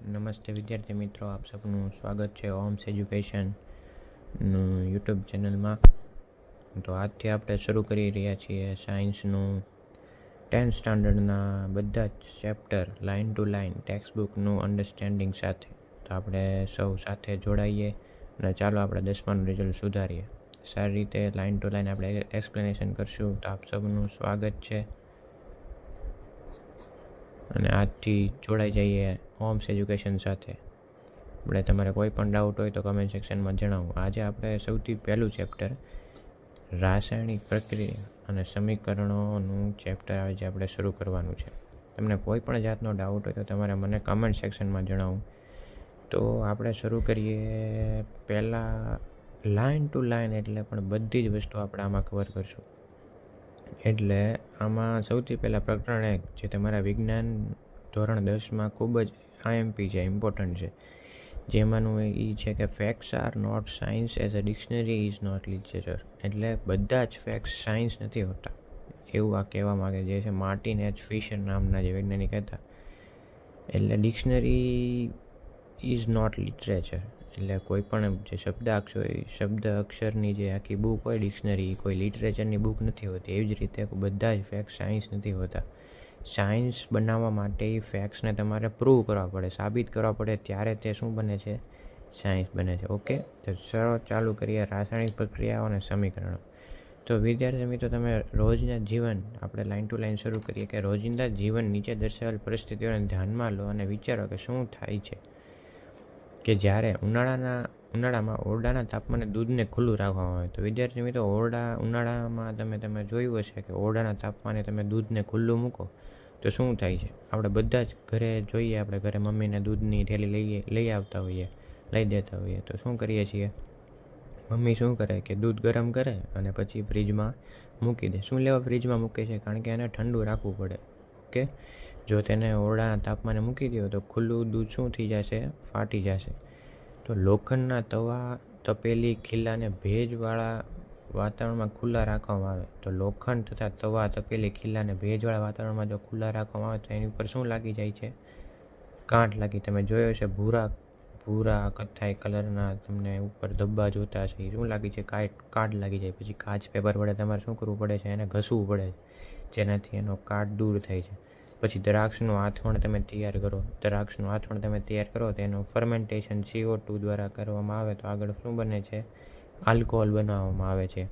નમસ્તે વિદ્યાર્થી મિત્રો, આપ સૌનું સ્વાગત છે ઓમ્સ એજ્યુકેશન યુટ્યુબ ચેનલમાં. તો આજથી આપણે શરૂ કરી રહ્યા છીએ સાયન્સનું 10th સ્ટાન્ડર્ડના બધા જ chapter line to line text બુકનું અન્ડરસ્ટેન્ડિંગ સાથે. તો આપણે સૌ સાથે જોડાઈએ અને ચાલો આપણે 10માનું રિઝલ્ટ સુધારીએ. સારી રીતે લાઇન ટુ લાઇન આપણે એક્સપ્લેનેશન કરશું. તો આપ સૌનું સ્વાગત છે અને આજથી જોડાઈ જઈએ હોમ્સ એજ્યુકેશન સાથે. આપણે તમારે કોઈ પણ ડાઉટ હોય તો કમેન્ટ સેક્શનમાં જણાવો. આજે આપણે સૌથી પહેલું ચેપ્ટર રાસાયણિક પ્રક્રિયા અને સમીકરણોનું ચેપ્ટર આજે આપણે શરૂ કરવાનું છે. તમને કોઈ પણ જાતનો ડાઉટ હોય તો તમારે મને કમેન્ટ સેક્શનમાં જણાવો. તો આપણે શરૂ કરીએ. પહેલાં લાઇન ટુ લાઇન એટલે પણ બધી જ વસ્તુ આપણે આમાં કવર કરશું. એટલે આમાં સૌથી પહેલાં પ્રકરણ 1 જે તમારા વિજ્ઞાન ધોરણ 10માં ખૂબ જ આઈએમપી છે, ઇમ્પોર્ટન્ટ છે, જેમાંનું એ છે કે facts are not science as a dictionary is not literature. એટલે બધા જ ફેક્ટ્સ સાયન્સ નથી હોતા એવું આ કહેવા માગે જે છે માર્ટિન એચ ફિશર નામના જે વૈજ્ઞાનિક હતા. એટલે ડિક્શનરી ઇઝ નોટ લિટરેચર એટલે કોઈ પણ જે શબ્દ અક્ષરની જે આખી બુક હોય ડિક્શનરી, કોઈ લિટરેચરની બુક નથી હોતી. એવી જ રીતે બધા જ ફેક્ટ્સ સાયન્સ નથી હોતા. સાયન્સ બનાવવા માટે એ ફેક્ટ્સને તમારે પ્રૂવ કરવા પડે, સાબિત કરવા પડે, ત્યારે તે શું બને છે? સાયન્સ બને છે. ઓકે, તો ચાલુ કરીએ રાસાયણિક પ્રક્રિયાઓ અને સમીકરણો. તો વિદ્યાર્થી મિત્રો, તમે રોજના જીવન, આપણે લાઇન ટુ લાઇન શરૂ કરીએ કે રોજિંદા જીવન નીચે દર્શાવેલ પરિસ્થિતિઓને ધ્યાનમાં લો અને વિચારો કે શું થાય છે કે જ્યારે ઉનાળામાં ઓરડાના તાપમાને દૂધને ખુલ્લું રાખવામાં આવે. તો વિદ્યાર્થી મિત્રો, ઉનાળામાં તમે જોયું હશે કે ઓરડાના તાપમાને તમે દૂધને ખુલ્લું મૂકો તો શું થાય છે? આપણે બધા જ ઘરે જોઈએ, આપણે ઘરે મમ્મીને દૂધની થેલી લઈ આવતા હોઈએ, લઈ દેતા હોઈએ. તો શું કરીએ છીએ? મમ્મી શું કરે કે દૂધ ગરમ કરે અને પછી ફ્રીજમાં મૂકી દે. શું લેવા ફ્રીજમાં મૂકે છે? કારણ કે એને ઠંડુ રાખવું પડે. ઓકે, જો તેને ઓરડાના તાપમાને મૂકી દો તો ખુલ્લું દૂધ શું થઈ જશે? ફાટી જશે. તો લોખંડના તવા, તપેલી, ખીલાને ભેજવાળા વાતાવરણમાં ખુલ્લા રાખવામાં આવે. તો લોખંડ તથા તવા, તપેલી, ખીલાને ભેજવાળા વાતાવરણમાં જો ખુલ્લા રાખવામાં આવે તો એની ઉપર શું લાગી જાય છે? કાંટ લાગી. તમે જોયો છે ભૂરા કથ્થાઈ કલરના તમને ઉપર ધબ્બા જોતા છે, એ શું લાગી છે? કાટ લાગી જાય. પછી કાચ પેપર વડે તમારે શું કરવું પડે છે? એને ઘસવું પડે છે, જેનાથી એનો કાટ દૂર થાય છે. પછી દ્રાક્ષનું આથવણ તમે તૈયાર કરો તો એનું ફર્મેન્ટેશન CO2 દ્વારા કરવામાં આવે તો આગળ શું બને છે? આલ્કોહોલ બનાવવામાં આવે છે.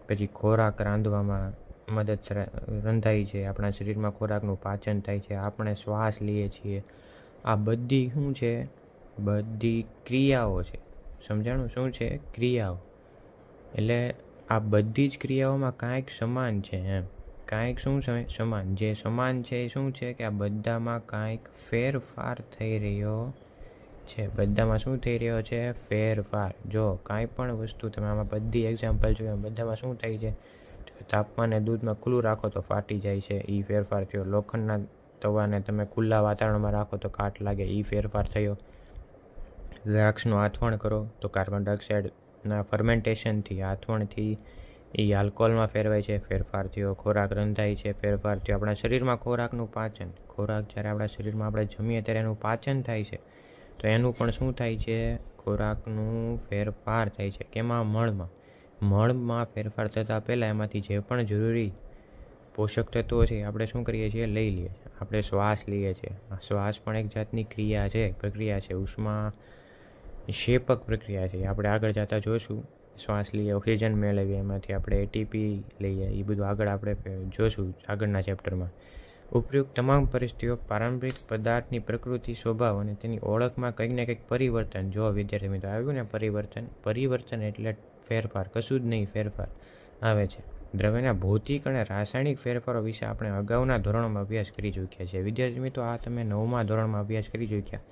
પછી ખોરાક રાંધવામાં રંધાય છે. આપણા શરીરમાં ખોરાકનું પાચન થાય છે, આપણે શ્વાસ લઈએ છીએ. આ બધી શું છે? બધી ક્રિયાઓ છે. સમજાણું? શું છે? ક્રિયાઓ. એટલે આ બધી જ ક્રિયાઓમાં કાંઈક સમાન છે એમ. કાંઈક શું સમાન? જે સમાન છે એ શું છે કે આ બધામાં કાંઈક ફેરફાર થઈ રહ્યો છે. બધામાં શું થઈ રહ્યો છે? ફેરફાર. જો કાંઈ પણ વસ્તુ તમે આમાં બધી એક્ઝામ્પલ જોયા, બધામાં શું થાય છે? તાપમાને દૂધમાં ખુલ્લું રાખો તો ફાટી જાય છે, એ ફેરફાર થયો. લોખંડના તવાને તમે ખુલ્લા વાતાવરણમાં રાખો તો કાટ લાગે, એ ફેરફાર થયો. દ્રાક્ષનું આથવણ કરો તો કાર્બન ડાયોક્સાઇડના ફર્મેન્ટેશનથી, આથવણથી એ આલ્કોહોલમાં ફેરવાય છે, ફેરફાર થયો. ખોરાક રંધાય છે, ફેરફાર થયો. આપણા શરીરમાં ખોરાકનું પાચન, ખોરાક જ્યારે આપણા શરીરમાં આપણે જમીએ ત્યારે એનું પાચન થાય છે, તો એનું પણ શું થાય છે? ખોરાકનું ફેરફાર થાય છે. કેમાં? મળમાં ફેરફાર થતાં પહેલાં એમાંથી જે પણ જરૂરી પોષક તત્વો છે આપણે શું કરીએ છીએ? લઈ લઈએ. આપણે શ્વાસ લઈએ છીએ. આ શ્વાસ પણ એક જાતની પ્રક્રિયા છે. ઉષ્મા શેપક પ્રક્રિયા છે. આપણે આગળ જતાં જોઈશું. શ્વાસ લઈએ, ઓક્સિજન મેળવીએ, એમાંથી આપણે ATP લઈએ, એ બધું આગળ આપણે જોઈશું આગળના ચેપ્ટરમાં. ઉપયુક્ત તમામ પરિસ્થિતિઓ પારંપરિક પદાર્થની પ્રકૃતિ, સ્વભાવ અને તેની ઓળખમાં કંઈક ને કંઈક પરિવર્તન. જો વિદ્યાર્થી મિત્રો, આવ્યું ને પરિવર્તન એટલે ફેરફાર, કશું જ નહીં, ફેરફાર આવે છે. દ્રવ્યના ભૌતિક અને રાસાયણિક ફેરફારો વિશે આપણે અગાઉના ધોરણોમાં અભ્યાસ કરી ચૂક્યા છે. વિદ્યાર્થી મિત્રો, આ તમે 9મા ધોરણમાં અભ્યાસ કરી ચૂક્યા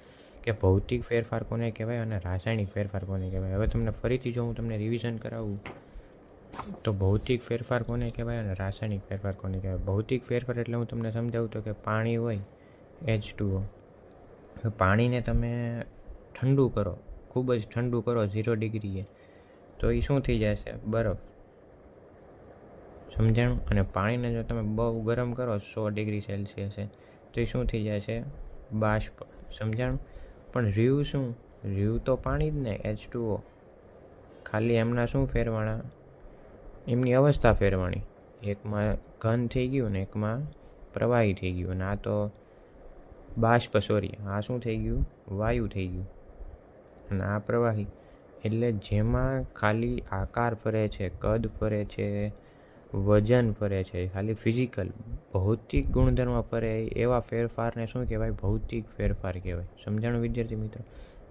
કે ભૌતિક ફેરફાર કોને કહેવાય અને રાસાયણિક ફેરફાર કોને કહેવાય. હવે તમને ફરીથી જો હું તમને રિવિઝન કરાવું તો ભૌતિક ફેરફાર કોને કહેવાય અને રાસાયણિક ફેરફાર કોને કહેવાય. ભૌતિક ફેરફાર એટલે હું તમને સમજાવું તો કે પાણી હોય H2O, પાણીને તમે ઠંડુ કરો, ખૂબ જ ઠંડુ કરો 0 ડિગ્રીએ, તો એ શું થઈ જશે? બરફ. સમજાણું? અને પાણીને જો તમે બહુ ગરમ કરો 100 ડિગ્રી સેલ્સિયસે તો એ શું થઈ જશે? બાષ્પ. સમજાણું? પણ રીવ શું? રીવ તો પાણી જ ને, H2O. ખાલી એમના શું ફેરવાણા? એમની અવસ્થા ફેરવાણી. એકમાં ઘન થઈ ગયું ને એકમાં પ્રવાહી થઈ ગયું. અને આ તો બાષ્પ, સોરી, આ શું થઈ ગયું? વાયુ થઈ ગયું. અને આ પ્રવાહી. એટલે જેમાં ખાલી આકાર ફરે છે, કદ ફરે છે, વજન ફરે છે, ખાલી ફિઝિકલ ભૌતિક ગુણધર્મ ફરે, એવા ફેરફારને શું કહેવાય? ભૌતિક ફેરફાર કહેવાય. સમજાણું વિદ્યાર્થી મિત્રો?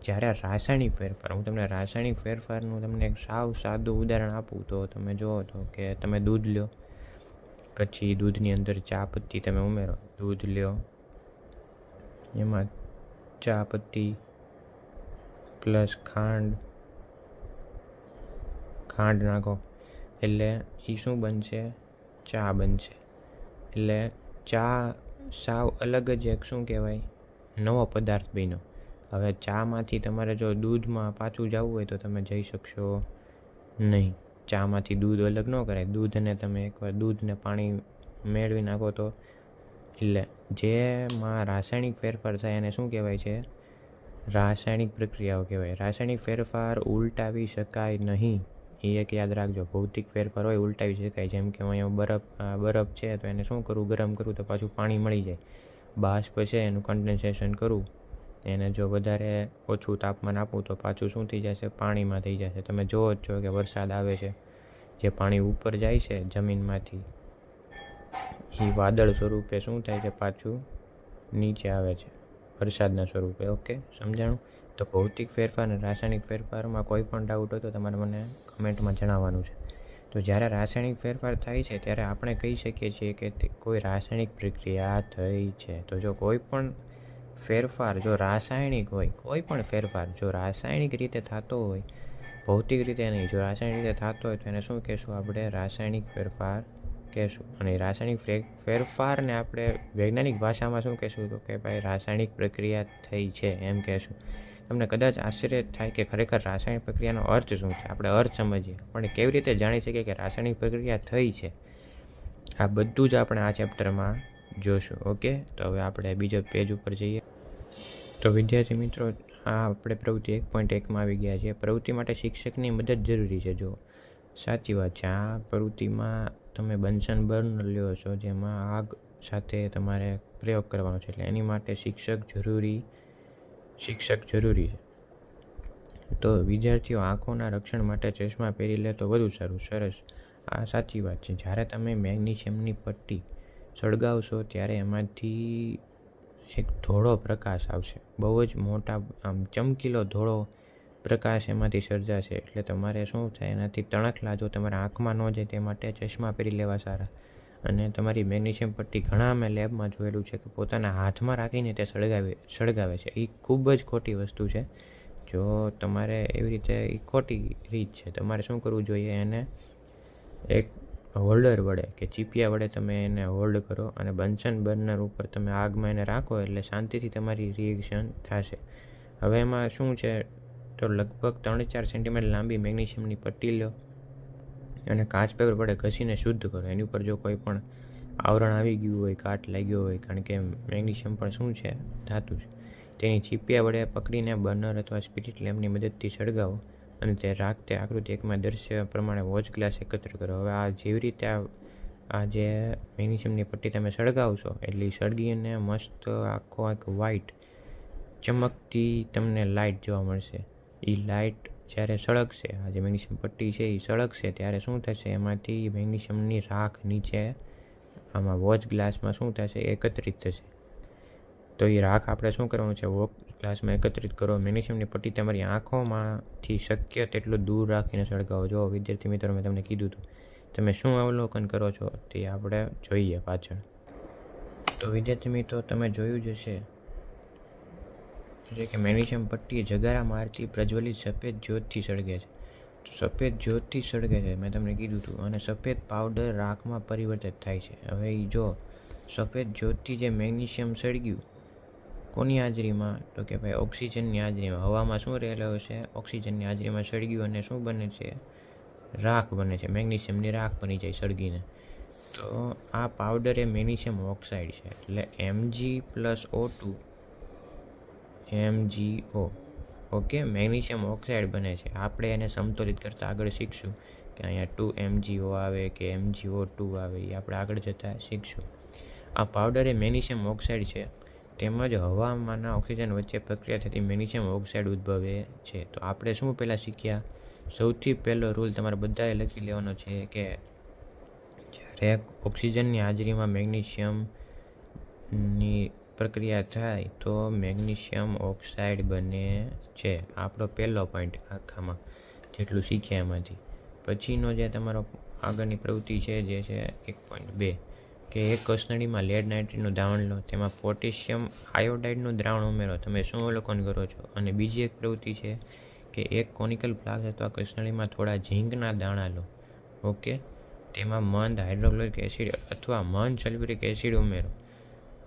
જ્યારે રાસાયણિક ફેરફાર, હું તમને રાસાયણિક ફેરફારનું તમને એક સાવ સાદું ઉદાહરણ આપું તો તમે જુઓ તો કે તમે દૂધ લ્યો, પછી દૂધની અંદર ચા પત્તી તમે ઉમેરો. દૂધ લ્યો, એમાં ચા પત્તી પ્લસ ખાંડ નાખો, એટલે એ શું બનશે? ચા બનશે. એટલે ચા સાવ અલગ જ એક શું કહેવાય? નવો પદાર્થ બન્યો. હવે ચામાંથી તમારે જો દૂધમાં પાછું જવું હોય તો તમે જઈ શકશો નહીં. ચામાંથી દૂધ અલગ ન કરાય. દૂધને તમે એકવાર દૂધને પાણી મેળવી નાખો તો, એટલે જેમાં રાસાયણિક ફેરફાર થાય એને શું કહેવાય છે? રાસાયણિક પ્રક્રિયાઓ કહેવાય. રાસાયણિક ફેરફાર ઉલટાવી શકાય નહીં, એ એક યાદ રાખજો. ભૌતિક ફેરફાર હોય ઉલટાવી શકાય. જેમ કે અહીંયા બરફ છે તો એને શું કરવું? ગરમ કરવું તો પાછું પાણી મળી જાય. બાષ્પ છે એનું કન્ડેન્સેશન કરવું, એને જો વધારે ઓછું તાપમાન આપવું તો પાછું શું થઈ જશે? પાણીમાં થઈ જશે. તમે જુઓ જ છો કે વરસાદ આવે છે, જે પાણી ઉપર જાય છે જમીનમાંથી, એ વાદળ સ્વરૂપે શું થાય છે? પાછું નીચે આવે છે વરસાદના સ્વરૂપે. ઓકે, સમજાણું? તો ભૌતિક ફેરફાર અને રાસાયણિક ફેરફારમાં કોઈ પણ ડાઉટ હોય તો તમારે મને કમેન્ટમાં જણાવવાનું છે. તો જ્યારે રાસાયણિક ફેરફાર થાય છે ત્યારે આપણે કહી શકીએ છીએ કે કોઈ રાસાયણિક પ્રક્રિયા થઈ છે. તો જો કોઈ પણ ફેરફાર જો રાસાયણિક હોય, કોઈ પણ ફેરફાર જો રાસાયણિક રીતે થતો હોય, ભૌતિક રીતે નહીં, જો રાસાયણિક રીતે થતો હોય તો એને શું કહેશું? આપણે રાસાયણિક ફેરફાર કહેશું. અને રાસાયણિક ફેરફારને આપણે વૈજ્ઞાનિક ભાષામાં શું કહેશું? તો કે ભાઈ રાસાયણિક પ્રક્રિયા થઈ છે એમ કહેશું. તમને કદાચ આશ્ચર્ય થાય કે ખરેખર રાસાયણિક પ્રક્રિયાનો અર્થ શું છે? આપણે અર્થ સમજીએ, પણ કેવી રીતે જાણી શકીએ કે રાસાયણિક પ્રક્રિયા થઈ છે? આ બધું જ આપણે આ ચેપ્ટરમાં જોશું. ઓકે, તો હવે આપણે બીજા પેજ ઉપર જઈએ. તો વિદ્યાર્થી મિત્રો, આ આપણે પ્રવૃત્તિ 1.1માં આવી ગયા છીએ. પ્રવૃત્તિ માટે શિક્ષકની મદદ જરૂરી છે. જો સાચી વાત છે, આ પ્રવૃત્તિમાં તમે બન્સન બર્નર લ્યો છો, જેમાં આગ સાથે તમારે પ્રયોગ કરવાનો છે, એટલે એની માટે શિક્ષક જરૂરી છે. તો વિદ્યાર્થીઓ આંખોના રક્ષણ માટે ચશ્મા પહેરી લે તો વધુ સારું. સરસ, આ સાચી વાત છે. જ્યારે તમે મેગ્નેશિયમની પટ્ટી સળગાવશો ત્યારે એમાંથી એક ધોળો પ્રકાશ આવશે. બહુ જ મોટા, આમ ચમકીલો ધોળો પ્રકાશ એમાંથી સર્જાશે. એટલે તમારે શું થાય? એનાથી તણખલા જો તમારા આંખમાં ન જાય તે માટે ચશ્મા પહેરી લેવા સારા. અને તમારી મેગ્નેશિયમ પટ્ટી ઘણા મેં લેબમાં જોયેલું છે કે પોતાના હાથમાં રાખીને તે સળગાવે છે. એ ખૂબ જ ખોટી વસ્તુ છે. જો તમારે એવી રીતે, એ ખોટી રીત છે. તમારે શું કરવું જોઈએ? એને એક હોલ્ડર વડે કે ચીપિયા વડે તમે એને હોલ્ડ કરો અને બન્સન બર્નર ઉપર તમે આગમાં એને રાખો, એટલે શાંતિથી તમારી રિએક્શન થશે. હવે એમાં શું છે? તો લગભગ 3-4 સેન્ટીમીટર લાંબી મેગ્નેશિયમની પટ્ટી લો અને કાચ પેપર વડે ઘસીને શુદ્ધ કરો. એની ઉપર જો કોઈ પણ આવરણ આવી ગયું હોય, કાટ લાગ્યો હોય, કારણ કે મેગ્નેશિયમ પણ શું છે? ધાતુ છે. તેની ચીપિયા વડે પકડીને બર્નર અથવા સ્પિરિટ લેમ્પની મદદથી સળગાવો અને તે રાખતે આકૃતિ 1માં દર્શાવ્યા પ્રમાણે વોચ ગ્લાસ એકત્ર કરો. હવે આ જેવી રીતે આ જે મેગ્નેશિયમની પટ્ટી તમે સળગાવશો એટલે સળગીને મસ્ત આખો એક વ્હાઈટ ચમકતી તમને લાઇટ જોવા મળશે. એ લાઇટ જ્યારે સળગશે, આ જે મેગ્નેશિયમ પટ્ટી છે એ સળગશે, ત્યારે શું થશે? એમાંથી મેગ્નેશિયમની રાખ નીચે આમાં વોચ ગ્લાસમાં શું થશે? એકત્રિત થશે. તો એ રાખ આપણે શું કરવાનું છે? વોચ ગ્લાસમાં એકત્રિત કરો. મેગ્નેશિયમની પટ્ટી તમારી આંખોમાંથી શક્ય તેટલું દૂર રાખીને સળગાવો. જો વિદ્યાર્થી મિત્રો, મેં તમને કીધું હતું, તમે શું અવલોકન કરો છો તે આપણે જોઈએ પાછળ. તો વિદ્યાર્થી મિત્રો, તમે જોયું જ હશે કે મેગ્નેશિયમ પટ્ટી જગારા મારતી પ્રજ્વલિત સફેદ જ્યોતથી સળગે છે. તો સફેદ જ્યોતથી સળગે છે, મેં તમને કીધું હતું. અને સફેદ પાવડર રાખમાં પરિવર્તિત થાય છે. હવે એ જો સફેદ જ્યોતથી જે મેગ્નેશિયમ સળગ્યું, કોની હાજરીમાં? તો કે ભાઈ ઓક્સિજનની હાજરીમાં. હવામાં શું રહેલો છે? ઓક્સિજનની હાજરીમાં સળગ્યું અને શું બને છે? રાખ બને છે. મેગ્નેશિયમની રાખ બની જાય સળગીને. તો આ પાવડર એ મેગ્નેશિયમ ઓક્સાઇડ છે. એટલે Mg+O2 MgO. Okay, magnesium oxide બને છે. આપણે એને સમતોલિત કરતાં આગળ શીખશું કે અહીંયા 2 MgO આવે કે MgO2 આવે, એ આપણે આગળ જતાં શીખશું. આ પાવડર એ મેગ્નેશિયમ ઓક્સાઇડ છે, તેમજ હવામાંના ઓક્સિજન વચ્ચે પ્રક્રિયા થતી મેગ્નેશિયમ ઓક્સાઇડ ઉદ્ભવે છે. તો આપણે શું પહેલાં શીખ્યા? સૌથી પહેલો રૂલ તમારે બધાએ લખી લેવાનો છે કે જ્યારે ઓક્સિજનની હાજરીમાં મેગ્નેશિયમની પ્રક્રિયા થાય તો મેગ્નેશિયમ ઓક્સાઇડ બને છે. આપણો પહેલો પોઈન્ટ આખામાં જેટલું શીખ્યા એમાંથી. પછીનો જે તમારો આગળની પ્રવૃત્તિ છે જે છે 1.2 કે એક કસનળીમાં લેડ નાઇટ્રેટનું દ્રાવણ લો, તેમાં પોટેશિયમ આયોડાઇડનું દ્રાવણ ઉમેરો. તમે શું અવલોકન કરો છો? અને બીજી એક પ્રવૃત્તિ છે કે એક કોનિકલ ફ્લાસ્ક અથવા કસનળીમાં થોડા ઝીંકના દાણા લો. ઓકે, તેમાં મંદ હાઇડ્રોક્લોરિક એસિડ અથવા મંદ સલ્ફ્યુરિક એસિડ ઉમેરો.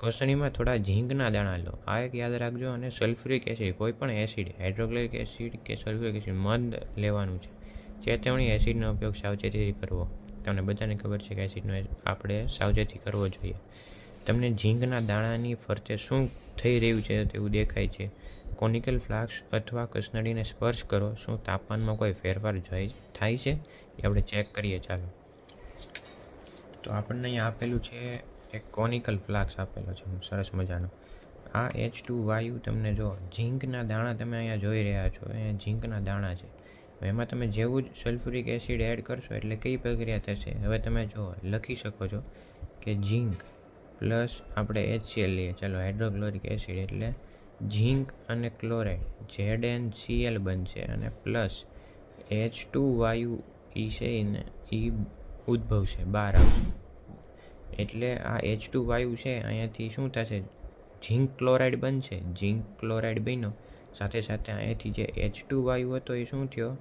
કસનળીમાં થોડા ઝીંકના દાણા લો, આ એક યાદ રાખજો. અને સલ્ફ્યુરિક એસિડ, કોઈ પણ એસિડ, હાઇડ્રોક્લોરિક એસિડ કે સલ્ફ્યુરિક એસિડ મંદ લેવાનું છે. ચેતવણી, એસિડનો ઉપયોગ સાવચેતીથી કરવો. તમને બધાને ખબર છે કે એસિડનો આપણે સાવચેતી કરવો જોઈએ. તમને ઝીંકના દાણાની ફરતે શું થઈ રહ્યું છે તેવું દેખાય છે? કોનિકલ ફ્લાસ્ક અથવા કસનળીને સ્પર્શ કરો. શું તાપમાનમાં કોઈ ફેરફાર થાય છે? એ આપણે ચેક કરીએ. ચાલો, તો આપણને અહીંયા આપેલું છે એક કોનિકલ ફ્લાસ્ક આપેલો છે સરસ મજાનો. આ H2 વાયુ તમને જો ઝીંકના દાણા તમે અહીંયા જોઈ રહ્યા છો, અહીંયા ઝીંકના દાણા છે. એમાં તમે જેવું જ સલ્ફ્યુરિક એસિડ એડ કરશો એટલે કઈ પ્રક્રિયા થશે? હવે તમે જો લખી શકો છો કે ઝીંક પ્લસ આપણે HCl લઈએ. ચાલો, હાઇડ્રોક્લોરિક એસિડ એટલે ઝીંક અને ક્લોરાઇડ ZnCl બનશે અને પ્લસ H2 વાયુ એ છે ને એ ઉદ્ભવશે, બહાર આવશે. એટલે આ H2 વાયુ છે અહીંયાથી શું થશે? ઝીંક ક્લોરાઇડ બનશે. ઝીંક ક્લોરાઇડ બન્યો, સાથે સાથે અહીંયાથી જે H2 વાયુ હતો એ શું થયો?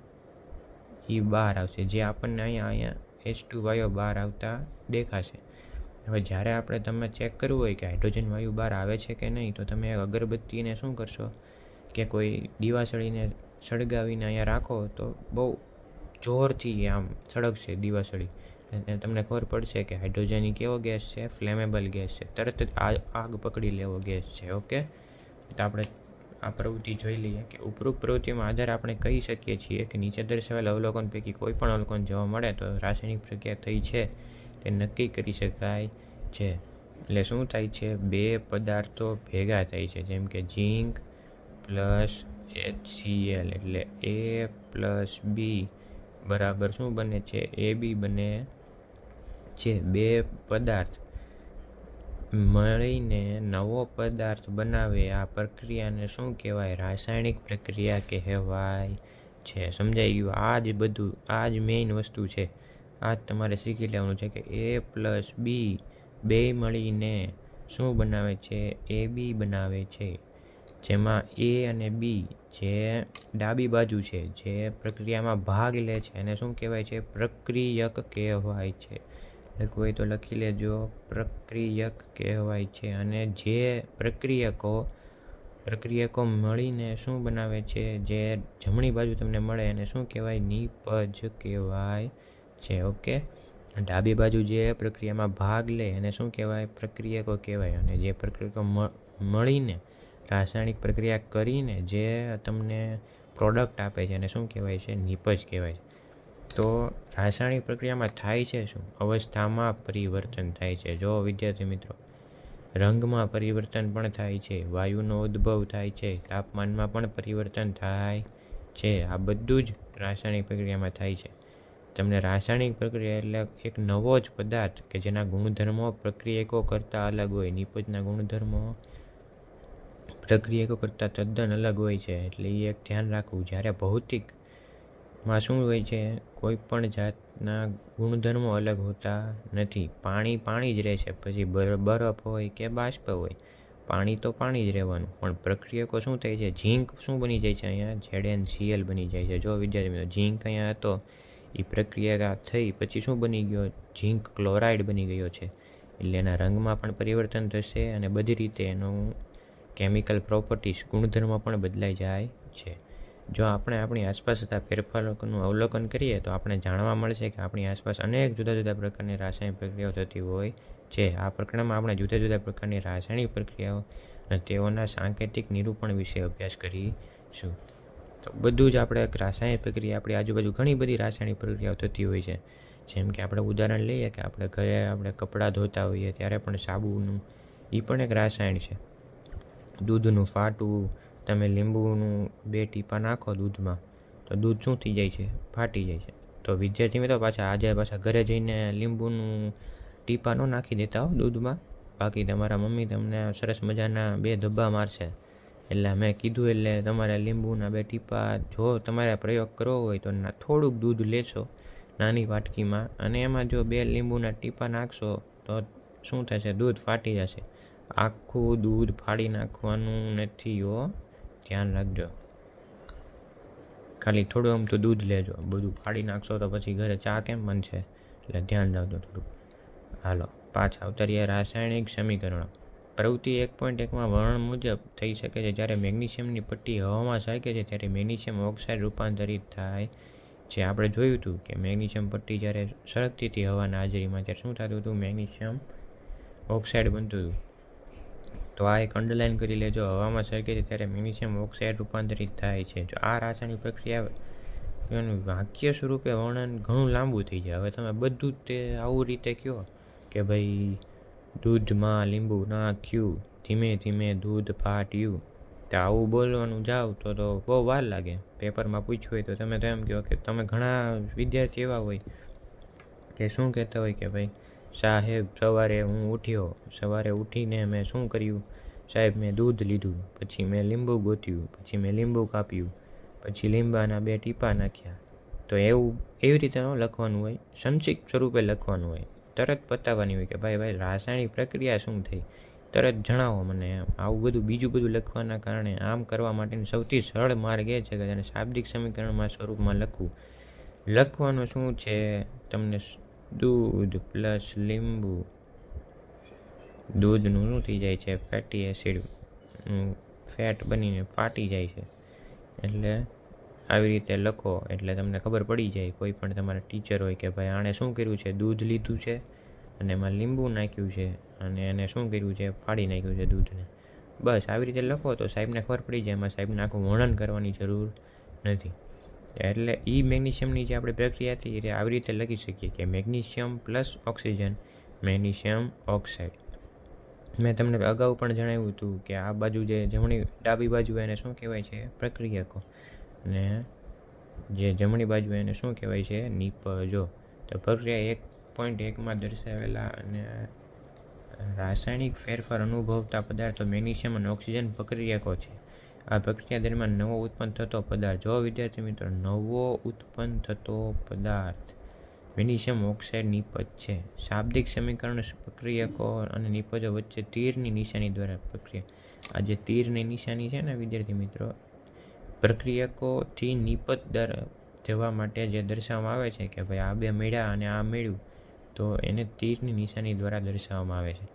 એ બહાર આવશે, જે આપણને અહીંયા H2 વાયુ બહાર આવતા દેખાશે. હવે જ્યારે આપણે તમે ચેક કરવું હોય કે હાઇડ્રોજન વાયુ બહાર આવે છે કે નહીં, તો તમે અગરબત્તીને શું કરશો કે કોઈ દિવાસળીને સળગાવીને અહીંયા રાખો તો બહુ જોરથી આમ સળગશે દિવાસળી. તમને ખબર પડશે કે હાઇડ્રોજન કેવો ગેસ છે? ફ્લેમેબલ ગેસ છે, તરત જ આગ પકડી લેવો ગેસ છે. ઓકે, તો આપણે આ પ્રવૃત્તિ જોઈ લઈએ કે ઉપરોક્ત પ્રવૃત્તિમાં આધારે આપણે કહી શકીએ છીએ કે નીચે દર્શાવેલ અવલોકન પૈકી કોઈ પણ અવલોકન જોવા મળે તો રાસાયણિક પ્રક્રિયા થઈ છે તે નક્કી કરી શકાય છે. એટલે શું થાય છે? બે પદાર્થો ભેગા થાય છે, જેમ કે ઝીંક પ્લસ HCl એટલે A પ્લસ B બરાબર શું બને છે? AB બને છે. બે પદાર્થ મળીને નવો પદાર્થ બનાવે, આ પ્રક્રિયાને શું કહેવાય? રાસાયણિક પ્રક્રિયા કહેવાય છે. સમજાઈ ગયું? આ જ બધું, આ જ મેઇન વસ્તુ છે. આ જ તમારે શીખી લેવાનું છે કે A પ્લસ B બે મળીને શું બનાવે છે? AB બનાવે છે. જેમાં A અને B જે ડાબી બાજુ છે, જે પ્રક્રિયામાં ભાગ લે છે એને શું કહેવાય છે? પ્રક્રિયક કહેવાય છે. લખવું હોય તો લખી લેજો, પ્રક્રિયક કહેવાય છે. અને જે પ્રક્રિયકો મળીને શું બનાવે છે? જે જમણી બાજુ તમને મળે એને શું કહેવાય? નિપજ કહેવાય છે. ઓકે, ડાબી બાજુ જે પ્રક્રિયામાં ભાગ લે એને શું કહેવાય? પ્રક્રિયકો કહેવાય. અને જે પ્રક્રિયકો મળીને રાસાયણિક પ્રક્રિયા કરીને જે તમને પ્રોડક્ટ આપે છે એને શું કહેવાય છે? નિપજ કહેવાય છે. તો રાસાયણિક પ્રક્રિયામાં થાય છે શું? અવસ્થામાં પરિવર્તન થાય છે. જો વિદ્યાર્થી મિત્રો, રંગમાં પરિવર્તન પણ થાય છે, વાયુનો ઉદ્ભવ થાય છે, તાપમાનમાં પણ પરિવર્તન થાય છે. આ બધું જ રાસાયણિક પ્રક્રિયામાં થાય છે. તમને રાસાયણિક પ્રક્રિયા એટલે એક નવો જ પદાર્થ કે જેના ગુણધર્મો પ્રક્રિયકો કરતાં અલગ હોય. નિપજના ગુણધર્મો પ્રક્રિયકો કરતાં તદ્દન અલગ હોય છે. એટલે એ એક ધ્યાન રાખવું. જ્યારે ભૌતિકમાં શું હોય છે? કોઈ પણ જાતના ગુણધર્મો અલગ હોતા નથી. પાણી જ રહે છે, પછી બરફ હોય કે બાષ્પ હોય, પાણી તો પાણી જ રહેવાનું. પણ પ્રક્રિયકો શું થાય છે? ઝીંક શું બની જાય છે? અહીંયા ZnCl બની જાય છે. જો વિદ્યાર્થી મિત્રો, ઝીંક અહીંયા હતો, એ પ્રક્રિયા થઈ પછી શું બની ગયો? ઝીંક ક્લોરાઇડ બની ગયો છે. એટલે એના રંગમાં પણ પરિવર્તન થશે અને બધી રીતે એનું કેમિકલ પ્રોપર્ટીઝ, ગુણધર્મો પણ બદલાઈ જાય છે. જો આપણે આપણી આસપાસ થતા ફેરફારોનું અવલોકન કરીએ તો આપણે જાણવા મળશે કે આપણી આસપાસ અનેક જુદા જુદા પ્રકારની રાસાયણિક પ્રક્રિયાઓ થતી હોય છે. આ પ્રકરણમાં આપણે જુદા જુદા પ્રકારની રાસાયણિક પ્રક્રિયાઓ અને તેઓના સાંકેતિક નિરૂપણ વિશે અભ્યાસ કરીશું. તો બધું જ આપણે રાસાયણિક પ્રક્રિયા, આપણી આજુબાજુ ઘણી બધી રાસાયણિક પ્રક્રિયાઓ થતી હોય છે. જેમ કે આપણે ઉદાહરણ લઈએ કે આપણે ઘરે કપડાં ધોતા હોઈએ ત્યારે પણ સાબુનું એ પણ એક રાસાયણ છે. દૂધનું ફાટવું, તમે લીંબુનું 2 ટીપા નાખો દૂધમાં તો દૂધ શું થઈ જાય છે? ફાટી જાય છે. તો વિદ્યાર્થી મિત્રો પાછા ઘરે જઈને લીંબુનું ટીપા ન નાખી દેતા હો દૂધમાં. બાકી તમારા મમ્મી તમને સરસ મજાના 2 ધબ્બા મારશે. એટલે મેં કીધું એટલે તમારે લીંબુના 2 ટીપા જો તમારે પ્રયોગ કરવો હોય તો થોડુંક દૂધ લેશો નાની વાટકીમાં, અને એમાં જો 2 લીંબુના ટીપા નાખશો તો શું થશે? દૂધ ફાટી જશે. આખું દૂધ ફાડી નાખવાનું નથી હો, ધ્યાન રાખજો. ખાલી થોડું આમ તો દૂધ લેજો. બધું ફાડી નાખશો તો પછી ઘરે ચા કેમ બનશે? એટલે ધ્યાન રાખજો થોડુંક. હાલો પાછા અવતરીએ. રાસાયણિક સમીકરણો. પ્રવૃત્તિ 1.1માં વર્ણન મુજબ થઈ શકે છે. જ્યારે મેગ્નેશિયમની પટ્ટી હવામાં સરકે છે ત્યારે મેગ્નેશિયમ ઓક્સાઇડ રૂપાંતરિત થાય છે. આપણે જોયું હતું કે મેગ્નેશિયમ પટ્ટી જ્યારે સળગતી હતી હવાના હાજરીમાં ત્યારે શું થતું હતું? મેગ્નેશિયમ ઓક્સાઇડ બનતું હતું. તો આ એક અંડરલાઇન કરી લેજો. હવામાં સરકે છે ત્યારે મેગ્નેશિયમ ઓક્સાઇડ રૂપાંતરિત થાય છે. જો આ રાસાયણિક પ્રક્રિયા વાક્ય સ્વરૂપે વર્ણન ઘણું લાંબુ થઈ જાય. હવે તમે બધું જ તે આવું રીતે કહો કે ભાઈ દૂધમાં લીંબુ નાખ્યું, ધીમે ધીમે દૂધ ફાટ્યું, તો આવું બોલવાનું જાઓ તો બહુ વાર લાગે. પેપરમાં પૂછ્યું હોય તો તમે તો એમ કહો કે તમે ઘણા વિદ્યાર્થી એવા હોય કે શું કહેતા હોય કે ભાઈ સાહેબ સવારે હું ઉઠ્યો, સવારે ઉઠીને મેં શું કર્યું? સાહેબ મેં દૂધ લીધું, પછી મેં લીંબુ ગોત્યું, પછી મેં લીંબુ કાપ્યું, પછી લીંબાના 2 ટીપા નાખ્યા. તો એવી રીતે ન લખવાનું હોય, સંક્ષિપ્ત સ્વરૂપે લખવાનું હોય. તરત પતાવવાની હોય કે ભાઈ રાસાયણિક પ્રક્રિયા શું થઈ, તરત જણાવો મને. એમ આવું બધું બીજું બધું લખવાના કારણે આમ કરવા માટેનો સૌથી સરળ માર્ગ એ છે કે તેને શાબ્દિક સમીકરણમાં સ્વરૂપમાં લખવાનું શું છે? તમને દૂધ પ્લસ લીંબુ, દૂધનું શું થઈ જાય છે? ફેટી એસિડ, ફેટ બનીને ફાટી જાય છે. એટલે આવી રીતે લખો એટલે તમને ખબર પડી જાય. કોઈ પણ તમારા ટીચર હોય કે ભાઈ આણે શું કર્યું છે? દૂધ લીધું છે અને એમાં લીંબુ નાખ્યું છે અને એને શું કર્યું છે? ફાડી નાખ્યું છે દૂધને. બસ આવી રીતે લખો તો સાહેબને ખબર પડી જાય. એમાં સાહેબને આખું વર્ણન કરવાની જરૂર નથી. એટલે મેગ્નેશિયમની જે આપણે પ્રક્રિયા હતી એ આવી રીતે લખી શકીએ કે magnesium plus oxygen, magnesium oxide. મેં તમને અગાઉ પણ જણાવ્યું હતું કે આ બાજુ જે ડાબી બાજુ એને શું કહેવાય છે? પ્રક્રિયકો. અને જે જમણી બાજુ એને શું કહેવાય છે? નિપજો. તો પ્રક્રિયા 1.1માં દર્શાવેલા અને રાસાયણિક ફેરફાર અનુભવતા પદાર્થો મેગ્નેશિયમ અને ઓક્સિજન પ્રક્રિયકો છે. આ પ્રક્રિયા દરમિયાન નવો ઉત્પન્ન થતો પદાર્થ. જો વિદ્યાર્થી મિત્રો, નવો ઉત્પન્ન થતો પદાર્થ મેગ્નેશિયમ ઓક્સાઇડ નિપજ છે. શાબ્દિક સમીકરણ પ્રક્રિયકો અને નિપજો વચ્ચે તીરની નિશાની દ્વારા પ્રક્રિયા. આ જે તીરની નિશાની છે ને વિદ્યાર્થી મિત્રો, પ્રક્રિયકોથી નિપજ જવા માટે જે દર્શાવવામાં આવે છે કે ભાઈ આ 2 મળ્યા અને આ મળ્યું, તો એને તીરની નિશાની દ્વારા દર્શાવવામાં આવે છે.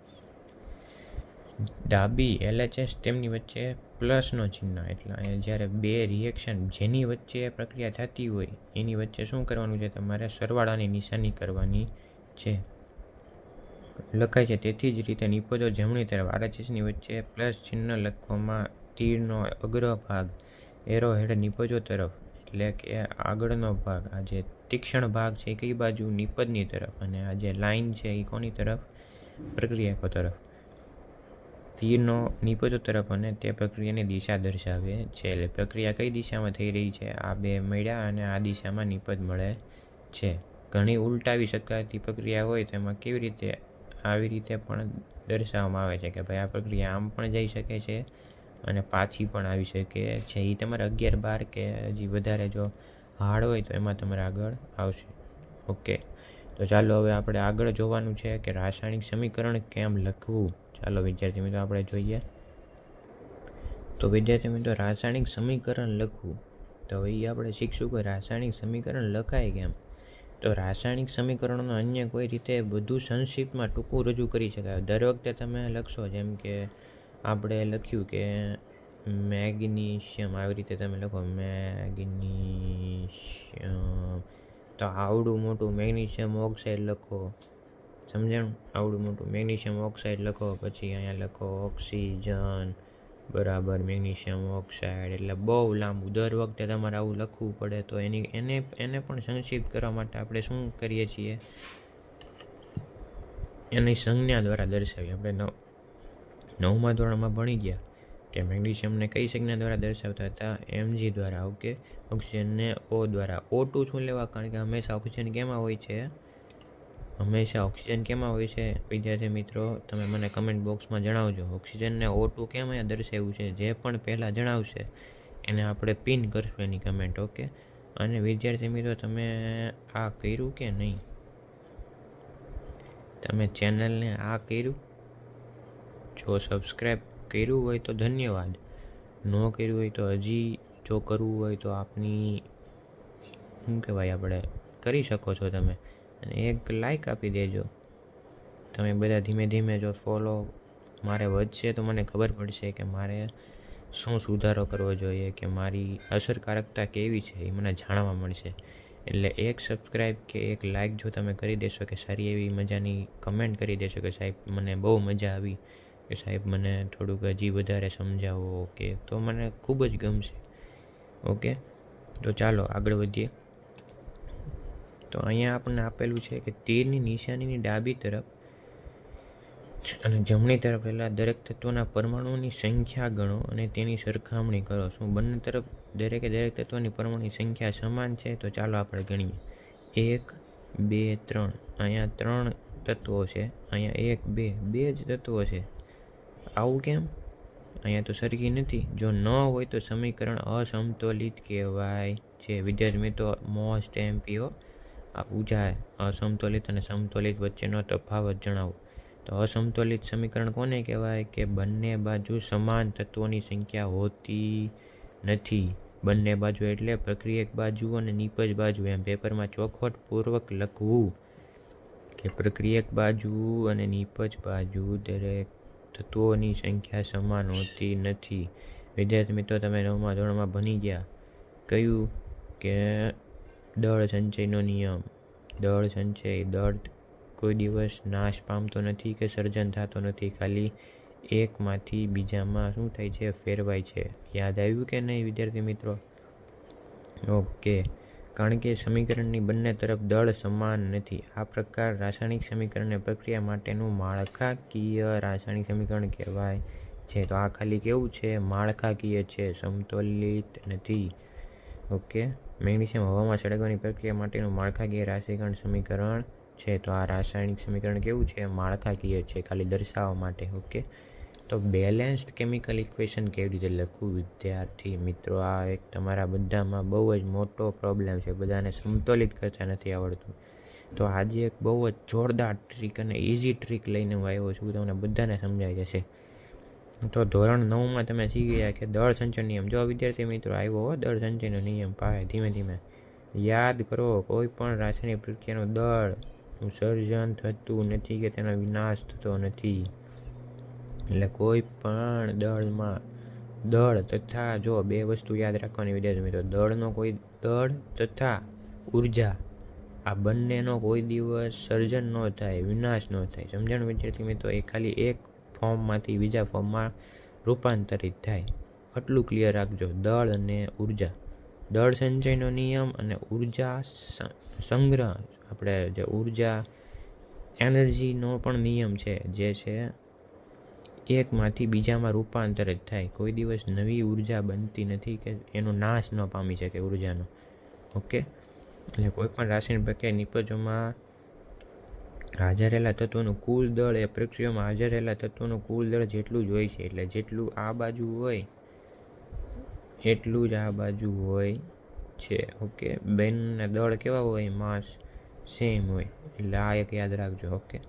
ડાબી LHS તેમની વચ્ચે પ્લસનો ચિહ્ન. એટલે જ્યારે 2 રિએક્શન જેની વચ્ચે પ્રક્રિયા થતી હોય એની વચ્ચે શું કરવાનું છે? તમારે સરવાળાની નિશાની કરવાની છે. લખાય છે તેથી જ રીતે નિપજો જમણી તરફ RHSની વચ્ચે પ્લસ ચિહ્ન લખવામાં તીરનો અગ્રભાગ એરોહેડ નિપજો તરફ, એટલે કે આગળનો ભાગ, આ જે તીક્ષ્ણ ભાગ છે એ કઈ બાજુ? નિપજની તરફ. અને આ જે લાઈન છે એ કોની તરફ? પ્રક્રિયકો તરફ. તીરનો નિપજો તરફ અને તે પ્રક્રિયાની દિશા દર્શાવે છે. એટલે પ્રક્રિયા કઈ દિશામાં થઈ રહી છે? આ 2 મળ્યા અને આ દિશામાં નિપજ મળે છે. ઘણી ઉલટાવી શકાતી પ્રક્રિયા હોય તો એમાં કેવી રીતે? આવી રીતે પણ દર્શાવવામાં આવે છે કે ભાઈ આ પ્રક્રિયા આમ પણ જઈ શકે છે અને પાછી પણ આવી શકે છે. એ તમારે 11-12 કે હજી વધારે જો હાર્ડ હોય તો એમાં તમારે આગળ આવશે. ઓકે, તો ચાલો હવે આપણે આગળ જોવાનું છે કે રાસાયણિક સમીકરણ કેમ લખવું. ચાલો વિદ્યાર્થી મિત્રો આપણે જોઈએ. તો વિદ્યાર્થી મિત્રો, રાસાયણિક સમીકરણ લખવું, તો એ આપણે શીખશું કે રાસાયણિક સમીકરણ લખાય કેમ. તો રાસાયણિક સમીકરણોનો અન્ય કોઈ રીતે બધું સંક્ષિપ્તમાં ટૂંકું રજૂ કરી શકાય. દર વખતે તમે લખશો, જેમ કે આપણે લખ્યું કે મેગ્નેશિયમ, આવી રીતે તમે લખો મેગ્નેશિયમ, તો આવડું મોટું મેગ્નેશિયમ ઓક્સાઇડ લખો. સમજાણું? આવડું મોટું મેગ્નેશિયમ ઓક્સાઇડ લખો, પછી અહીંયા લખો ઓક્સિજન બરાબર મેગ્નેશિયમ ઓક્સાઇડ, એટલે બહુ લાંબુ દર વખતે તમારે આવું લખવું પડે. તો એને પણ સંક્ષિપ્ત કરવા માટે આપણે શું કરીએ છીએ, એની સંજ્ઞા દ્વારા દર્શાવીએ. આપણે નવમા ધોરણમાં ભણી ગયા કે મેગ્નેશિયમને કઈ સંજ્ઞા દ્વારા દર્શાવતા હતા? Mg દ્વારા. ઓકે, ઓક્સિજનને O દ્વારા. O2 શું લેવા? કારણ કે હંમેશા ઓક્સિજન કેમાં હોય છે? હંમેશા ઓક્સિજન કેમાં હોય છે? વિદ્યાર્થી મિત્રો, તમે મને કમેન્ટ બોક્સમાં જણાવજો. ઓક્સિજનને O2 કેમ અહીંયા દર્શાવ્યું છે? જે પણ પહેલાં જણાવશે એને આપણે પિન કરશું એની કમેન્ટ. ઓકે, અને વિદ્યાર્થી મિત્રો, તમે આ કર્યું કે નહીં? તમે ચેનલને આ કર્યું? જો સબસ્ક્રાઈબ કર્યું હોય તો ધન્યવાદ, ન કર્યું હોય તો હજી જો કરવું હોય તો આપની શું કહેવાય, આપણે કરી શકો છો તમે. અને એક લાઈક આપી દેજો. તમે બધા ધીમે ધીમે જો ફોલો મારે વધશે તો મને ખબર પડશે કે મારે શું સુધારો કરવો જોઈએ, કે મારી અસરકારકતા કેવી છે એ મને જાણવા મળશે. એટલે એક સબસ્ક્રાઈબ કે એક લાઈક જો તમે કરી દેશો, કે સારી એવી મજાની કમેન્ટ કરી દેશો કે સાહેબ મને બહુ મજા આવી, કે સાહેબ મને થોડુંક હજી વધારે સમજાવો, ઓકે, તો મને ખૂબ જ ગમશે. ઓકે, તો ચાલો આગળ વધીએ. તો અહીંયા આપણને આપેલું છે કે તીરની નિશાનીની ડાબી તરફ અને જમણી તરફ રહેલા દરેક તત્વના પરમાણુઓની સંખ્યા ગણો અને તેની સરખામણી કરો. શું બંને તરફ દરેક તત્વની પરમાણુની સંખ્યા સમાન છે? તો ચાલો આપણે ગણીએ. 1 2 3. અહીંયા 3 તત્વો છે, અહીંયા 1 2 2 જ તત્વો છે. આવું કેમ? અહીંયા તો સરખી નથી. જો ન હોય તો સમીકરણ અસમતોલિત કહેવાય છે. વિદ્યાર્થી મિત્રો, મોસ્ટ એમપીઓ આ પૂછાય, અસમતોલિત અને સમતોલિત વચ્ચેનો તફાવત જણાવો. તો અસમતોલિત સમીકરણ કોને કહેવાય? કે બંને બાજુ સમાન તત્વોની સંખ્યા હોતી નથી. બંને બાજુ એટલે પ્રક્રિયક બાજુ અને નિપજ બાજુ. એમ પેપરમાં ચોખવટપૂર્વક લખવું કે પ્રક્રિયક બાજુ અને નિપજ બાજુ દરેક તત્વોની સંખ્યા સમાન હોતી નથી. વિદ્યાર્થી મિત્રો, તમે 9મા ધોરણમાં ભણી ગયા કયું? કે દળ સંચયનો નિયમ. દળ સંચય, દળ કોઈ દિવસ નાશ પામતો નથી કે સર્જન થતો નથી, ખાલી એકમાંથી બીજામાં શું થાય છે? ફેરવાય છે. યાદ આવ્યું કે નહીં વિદ્યાર્થી મિત્રો? ઓકે, કારણ કે સમીકરણની બંને તરફ દળ સમાન નથી. આ પ્રકાર રાસાયણિક સમીકરણની પ્રક્રિયા માટેનું માળખાકીય રાસાયણિક સમીકરણ કહેવાય છે. તો આ ખાલી કેવું છે? માળખાકીય છે, સમતોલિત નથી. ઓકે, મેગ્નેશિયમ હવામાં સળગવાની પ્રક્રિયા માટેનું માળખાકીય રાસાયણિક સમીકરણ છે. તો આ રાસાયણિક સમીકરણ કેવું છે? માળખાકીય છે, ખાલી દર્શાવવા માટે. ઓકે, તો બેલેન્સ્ડ કેમિકલ ઇક્વેશન કેવી રીતે લખવું? વિદ્યાર્થી મિત્રો, આ એક તમારા બધામાં બહુ જ મોટો પ્રોબ્લેમ છે. બધાને સમતોલિત કરતા નથી આવડતું. તો આજે એક બહુ જ જોરદાર ટ્રીક અને ઇઝી ટ્રીક લઈને હું આવ્યો છું, તમને બધાને સમજાઈ જશે. તો ધોરણ 9માં તમે શીખી ગયા કે દળ સંચય નિયમ. જો વિદ્યાર્થી મિત્રો આવ્યો હો દળ સંચયનો નિયમ, પાસે ધીમે ધીમે યાદ કરો. કોઈ પણ રાસાયણિક પ્રક્રિયાનું દળનું સર્જન થતું નથી કે તેનો વિનાશ થતો નથી. એટલે કોઈ પણ દળમાં દળ તથા, જો બે વસ્તુ યાદ રાખવાની વિદ્યાર્થી મિત્રો, દળનો કોઈ દળ તથા ઉર્જા, આ બંનેનો કોઈ દિવસ સર્જન ન થાય, વિનાશ ન થાય. સમજણ વિદ્યાર્થી મિત્રો? એ ખાલી એક ફોર્મમાંથી બીજા ફોર્મમાં રૂપાંતરિત થાય. આટલું ક્લિયર રાખજો. દળ અને ઉર્જા, દળ સંચયનો નિયમ અને ઉર્જા સંગ્રહ, આપણે જે ઉર્જા એનર્જીનો પણ નિયમ છે, જે છે એકમાંથી બીજામાં રૂપાંતરિત થાય. કોઈ દિવસ નવી ઉર્જા બનતી નથી કે એનો નાશ ન પામી શકે ઉર્જાનો. ઓકે, એટલે કોઈ પણ રાસાયણિક પ્રક્રિયા નિપજોમાં હાજર રહેલા તત્વોનું કુલ દળ એ પ્રક્રિયામાં હાજર રહેલા તત્વોનું કુલ દળ જેટલું જ હોય છે. એટલે જેટલું આ બાજુ હોય એટલું જ આ બાજુ હોય છે. ઓકે, બંને દળ કેવા હોય? માસ સેમ હોય. એટલે આ એક યાદ રાખજો. ઓકે,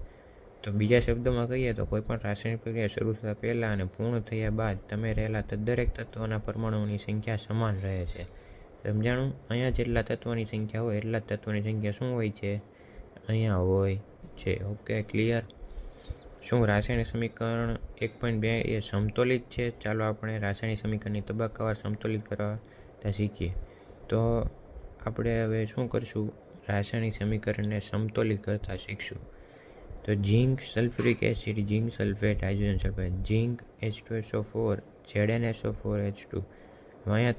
તો બીજા શબ્દોમાં કહીએ તો કોઈ પણ રાસાયણિક પ્રક્રિયા શરૂ થતાં પહેલાં અને પૂર્ણ થયા બાદ તમે રહેલા દરેક તત્વોના પરમાણુઓની સંખ્યા સમાન રહે છે. સમજાણું? અહીંયા જેટલા તત્વોની સંખ્યા હોય એટલા જ તત્વોની સંખ્યા શું હોય છે? અહીંયા હોય છે. Okay, clear? શું રાસાયણિક સમીકરણ 1.2 એ સમતોલિત છે? ચાલો આપણે રાસાયણિક સમીકરણની તબક્કાવાર સમતોલિત કરતા શીખીએ. તો આપણે હવે શું કરશું? રાસાયણિક સમીકરણને સમતોલિત કરતા શીખશું. તો તો zinc sulphuric acid, zinc sulphate, hydrogen sulphide, zinc H2SO4, ZnSO4H2. અહીંયા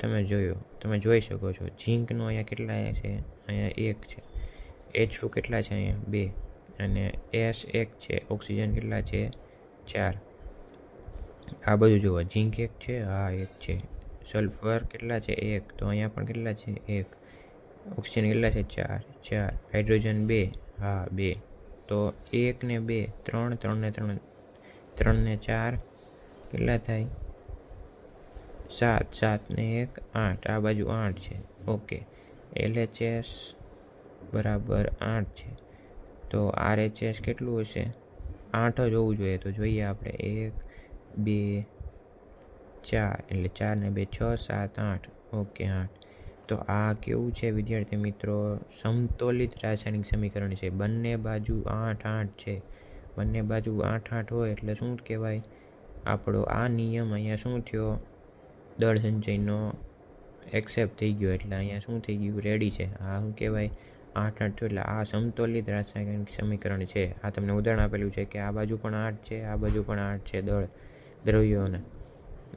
તમે જોઈ શકો છો ઝીંકનો અહીંયા કેટલા છે, અહીંયા 1 છે. H2 કેટલા છે, અહીંયા 2, અને S 1 છે. ઓક્સિજન કેટલા છે, 4. આ બધું જુઓ, ઝીંક 1 છે, હા 1 છે. સલ્ફર કેટલા છે, 1, તો અહીંયા પણ કેટલા છે, 1. ઓક્સિજન કેટલા છે, 4. હાઇડ્રોજન 2, હા 2. તો 1 ને 2, 3, 3 ને 3, 3 ને 4 કેટલા થાય, 7, 7 ને 1, 8. આ બાજુ 8 છે. ઓકે, LHS બરાબર 8 છે. તો RHS કેટલું હશે, 8 જ હોવું જોઈએ. તો જોઈએ આપણે 1, 2, 4, એટલે 4 ને 2, 6, 7, 8. ઓકે, 8. તો આ કેવું છે વિદ્યાર્થી મિત્રો, સમતોલિત રાસાયણિક સમીકરણ છે. બંને બાજુ 8, 8 છે. બંને બાજુ 8, 8 હોય એટલે શું કહેવાય, આપણો આ નિયમ અહીંયા શું થયો, દળ સંચયનો એક્સેપ્ટ થઈ ગયો. એટલે અહીંયા શું થઈ ગયું, રેડી છે. આ શું કહેવાય, 8, 8 થયો. એટલે આ સમતોલિત રાસાયણિક સમીકરણ છે. આ તમને ઉદાહરણ આપેલું છે કે આ બાજુ પણ 8 છે, આ બાજુ પણ 8 છે દળ દ્રવ્યોને.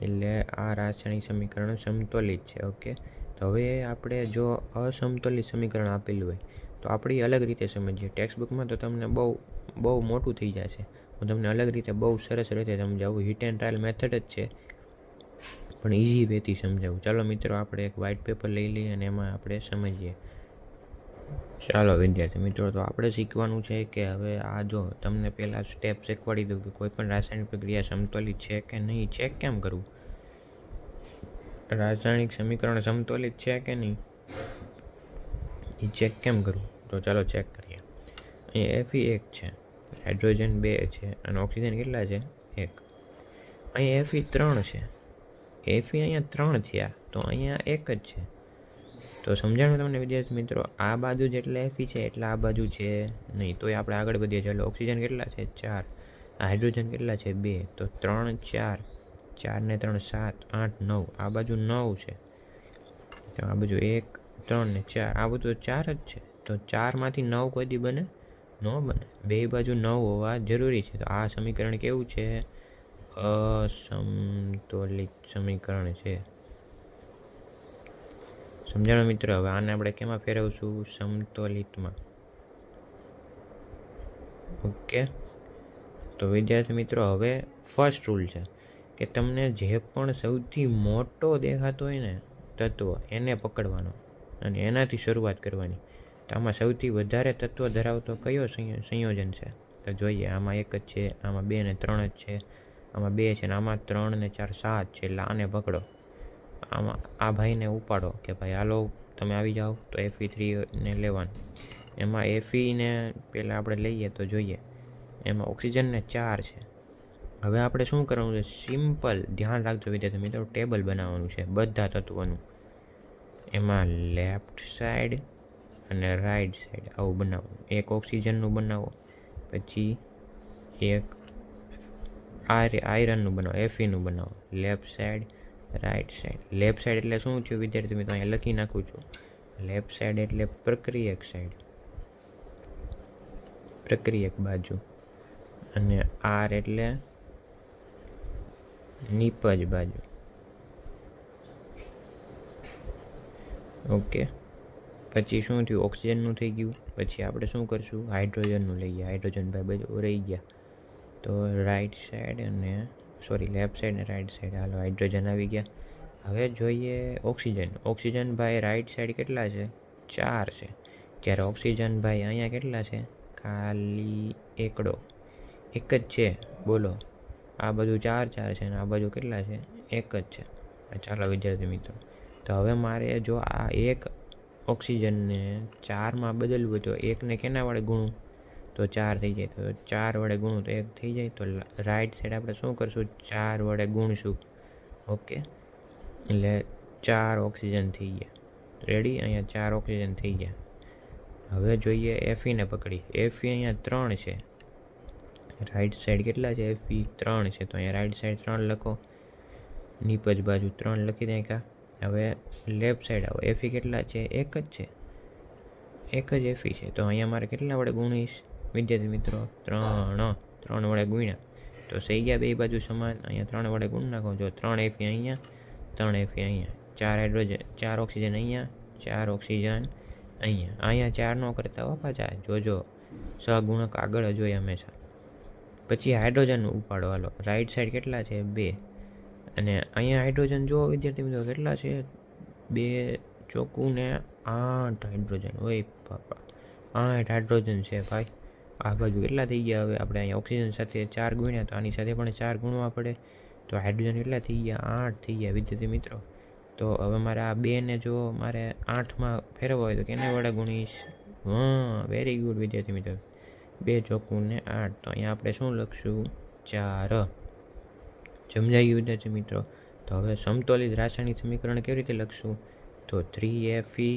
એટલે આ રાસાયણિક સમીકરણ સમતોલિત છે. ઓકે, તો હવે આપણે જો અસમતોલિત સમીકરણ આપેલું હોય તો આપણે અલગ રીતે સમજીએ. ટેક્સ્ટ બુકમાં તો તમને બહુ મોટું થઈ જશે. હું તમને અલગ રીતે બહુ સરસ રીતે સમજાવું. હિટ એન્ડ ટ્રાયલ મેથડ જ છે, પણ ઇઝી વેથી સમજાવું. ચાલો મિત્રો, આપણે એક વ્હાઇટ પેપર લઈ લઈએ અને એમાં આપણે સમજીએ. ચાલો વિદ્યાર્થી મિત્રો, તો આપણે શીખવાનું છે કે હવે આ જો તમને પહેલાં સ્ટેપ શીખવાડી દઉં કે કોઈ પણ રાસાયણિક પ્રક્રિયા સમતોલિત છે કે નહીં. ચેક કેમ કરવું, રાસાયણિક સમીકરણ સમતોલિત છે કે નહીં એ ચેક કેમ કરવું. તો ચાલો ચેક કરીએ. અહીં Fe 1 છે, હાઇડ્રોજન 2 છે, અને ઓક્સિજન કેટલા છે, 1. અહીં Fe 3 છે, Fe અહીંયા 3 થયા, તો અહીંયા 1 જ છે. તો સમજાણું તમને વિદ્યાર્થી મિત્રો. આ બાજુ જેટલા Fe છે એટલા આ બાજુ છે નહીં. તોય આપણે આગળ વધીએ. ચાલો, ઓક્સિજન કેટલા છે, 4. હાઇડ્રોજન કેટલા છે, 2. તો 3, 4, 4 ને 3, 7, 8, 9. આ બાજુ 9 છે. તો આ બાજુ 1, 3 ને 4, આ બધું 4 જ છે. તો 4માંથી 9 કોઈ દી બને ન બને. બે બાજુ 9 હોવા જરૂરી છે. તો આ સમીકરણ કેવું છે, અસમતોલિત સમીકરણ છે. સમજાણો મિત્રો. હવે આને આપણે કેમાં ફેરવશું, સમતોલિતમાં. ઓકે, તો વિદ્યાર્થી મિત્રો, હવે ફર્સ્ટ રૂલ છે કે તમને જે પણ સૌથી મોટો દેખાતો હોય ને તત્વ એને પકડવાનો અને એનાથી શરૂઆત કરવાની. તો આમાં સૌથી વધારે તત્વ ધરાવતો કયો સંયોજન છે, તો જોઈએ. આમાં 1 જ છે, આમાં 2 ને 3 જ છે, આમાં 2 છે, ને આમાં 3 ને 4, 7 છે. એટલે આને પકડો. આમાં આ ભાઈને ઉપાડો કે ભાઈ હાલો તમે આવી જાઓ. તો Fe3 ને લેવાનું. એમાં Fe ને પહેલાં આપણે લઈએ તો જોઈએ. એમાં ઓક્સિજન ને 4 છે. હવે આપણે શું કરવાનું છે, સિમ્પલ ધ્યાન રાખજો વિદ્યાર્થી મિત્રો, ટેબલ બનાવવાનું છે બધા તત્વોનું. એમાં લેફ્ટ સાઈડ અને રાઈટ સાઈડ આવું બનાવવાનું. એક ઓક્સિજનનું બનાવો, પછી એક આયરનનું બનાવો, Feનું બનાવો. Left side, right side. Left side એટલે શું થયું વિદ્યાર્થી મિત્રો, અહીંયા લખી નાખું છું. લેફ્ટ સાઈડ એટલે પ્રક્રિયક સાઈડ, પ્રક્રિયક બાજુ. અને R એટલે નિપજ બાજુ. ઓકે, પછી શું થયું, ઓક્સિજનનું થઈ ગયું. પછી આપણે શું કરશું, હાઇડ્રોજનનું લઈએ. હાઇડ્રોજન ભાઈ બાજુ રહી ગયા. તો રાઈટ સાઈડ અને લેફ્ટ સાઈડ અને રાઈટ સાઈડ. હાલો, હાઇડ્રોજન આવી ગયા. હવે જોઈએ ઓક્સિજન. ઓક્સિજન ભાઈ રાઈટ સાઈડ કેટલા છે, 4 છે. જ્યારે ઓક્સિજન ભાઈ અહીંયા કેટલા છે, ખાલી એકડો 1 જ છે. બોલો, આ બધું 4, 4 છે, અને આ બાજુ કેટલા છે, 1 જ છે. ચાલો વિદ્યાર્થી મિત્રો, તો હવે મારે જો આ એક ઓક્સિજનને 4માં બદલવું તો 1ને કેના વડે ગુણું, તો 4 થઈ જાય. તો 4 વડે ગુણું તો 1 થઈ જાય. તો રાઈટ સાઈડ આપણે શું કરશું, 4 વડે ગુણશું. ઓકે, એટલે 4 ઓક્સિજન થઈ ગયા. રેડી, અહીંયા 4 ઓક્સિજન થઈ ગયા. હવે જોઈએ Feને પકડી. Fe અહીંયા 3 છે. રાઈટ સાઈડ કેટલા છે, Fe 3 છે. તો અહીંયા રાઈટ સાઈડ 3 લખો. નીપજ બાજુ 3 લખી નાખ્યા. હવે લેફ્ટ સાઈડ આવો. Fe કેટલા છે, 1 જ છે. 1 જ Fe છે. તો અહીંયા મારે કેટલા વડે ગુણીશ, વિદ્યાર્થી મિત્રો 3 વડે ગુણ્યા તો થઈ ગયા બે બાજુ સમાન. અહીંયા 3 વડે ગુણ નાખો. જો 3 Fe અહીંયા, 3 Fe અહીંયા, 4 હાઇડ્રોજન, 4 ઓક્સિજન અહીંયા, 4 ઓક્સિજન અહીંયા 4 ન કરતા હો પાછા. જોજો સહગુણક આગળ જ હોય હંમેશા. પછી હાઇડ્રોજન ઉપાડો. હાલો રાઈટ સાઈડ કેટલા છે? 2. અને અહીંયા હાઇડ્રોજન જો વિદ્યાર્થી મિત્રો કેટલા છે? 2 ચોખ્ખું ને 8 હાઇડ્રોજન. ઓય બાપા, 8 હાઇડ્રોજન છે ભાઈ. આ બાજુ કેટલા થઈ ગયા? હવે આપણે અહીંયા ઓક્સિજન સાથે 4 ગુણ્યા તો આની સાથે પણ 4 ગુણવા પડે. તો હાઇડ્રોજન કેટલા થઈ ગયા? 8 થઈ ગયા વિદ્યાર્થી મિત્રો. તો હવે મારે આ 2 ને જો મારે 8માં ફેરવવા હોય તો કેને વડે ગુણીશ? વેરી ગુડ વિદ્યાર્થી મિત્રો. 2 ચોખ્ખું ને 8. તો અહીંયા આપણે શું લખશું? 4. સમજાઈ ગયું વિદ્યાર્થી મિત્રો. તો હવે સમતોલિત રાસાયણિક સમીકરણ કેવી રીતે લખશું? તો 3Fe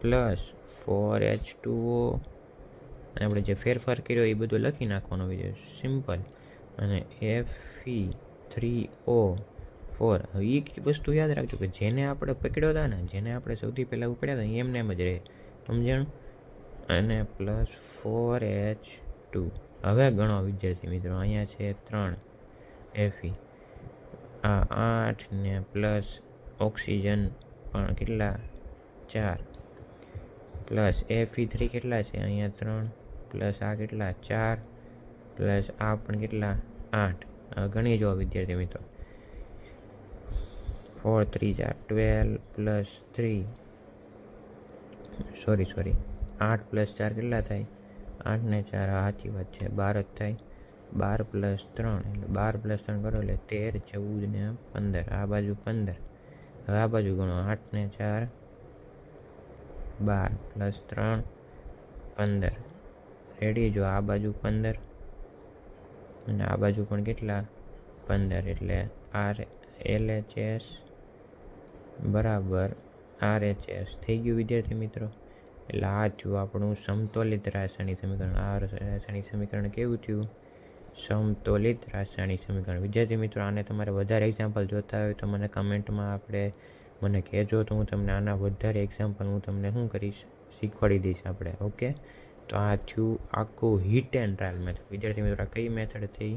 પ્લસ 4H2O, અને આપણે જે ફેરફાર કર્યો એ બધું લખી નાખવાનો વિડીયો, સિમ્પલ. અને Fe3O4. હવે એ વસ્તુ યાદ રાખજો કે જેને આપણે પકડ્યો હતા ને, જેને આપણે સૌથી પહેલાં ઉપડ્યા હતા એમને એમ જ રહે, સમજણ? અને પ્લસ 4H2. હવે ગણો વિદ્યાર્થી મિત્રો. અહીંયા છે 3 Fe, આ 8 ને પ્લસ ઓક્સિજન પણ કેટલા? 4 પ્લસ Fe3 કેટલા છે? અહીંયા 3 પ્લસ આ કેટલા? 4 પ્લસ આ પણ કેટલા? 8. ગણી જો વિદ્યાર્થી મિત્રો. 4 3 12 પ્લસ 3 સોરી 8 પ્લસ 4 કેટલા થાય? 8 ને 4 સાચી વાત છે 12 જ થાય. 12 પ્લસ 3 એટલે 12 પ્લસ 3 કરો એટલે 13 14 ને 15. આ બાજુ 15. હવે આ બાજુ ગણો. 8 ને 4 12 પ્લસ 3 15. રેડી? જો આ બાજુ 15 અને આ બાજુ પણ કેટલા? 15. એટલે LHS બરાબર RHS થઈ ગયું વિદ્યાર્થી મિત્રો. એટલે આ થયું આપણું સમતોલિત રાસાયણિક સમીકરણ. આ રાસાયણિક સમીકરણ કેવું થયું? સમતોલિત રાસાયણિક સમીકરણ. વિદ્યાર્થી મિત્રો, આને તમારે વધારે એક્ઝામ્પલ જોતા હોય તો મને કમેન્ટમાં મને કહેજો, તો હું તમને આના વધારે એક્ઝામ્પલ હું તમને શું કરીશ? શીખવાડી દઈશ આપણે. ઓકે, તો આ થયું આખું હીટ એન્ડ ટ્રાયલ મેથડ. વિદ્યાર્થી મિત્રો, આ કઈ મેથડ થઈ?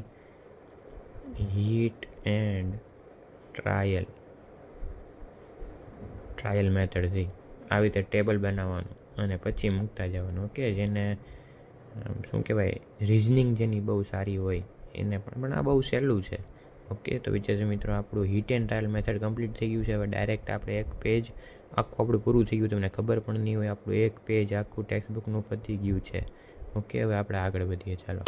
હીટ એન્ડ ટ્રાયલ મેથડ થઈ. આવી રીતે ટેબલ બનાવવાનું અને પછી મૂકતા જવાનું. ઓકે, જેને શું કહેવાય, રીઝનિંગ જેની બહુ સારી હોય એને પણ આ બહુ સહેલું છે. ઓકે, તો વિદ્યાર્થી મિત્રો, આપણું heat and trial method complete થઈ ગયું છે. હવે ડાયરેક્ટ આપણે એક પેજ આખું આપણું પૂરું થઈ ગયું. તમને ખબર પણ નહીં હોય, આપણું એક પેજ આખું ટેક્સ્ટ બુકનું પતી ગયું છે. ઓકે, હવે આપણે આગળ વધીએ. ચાલો.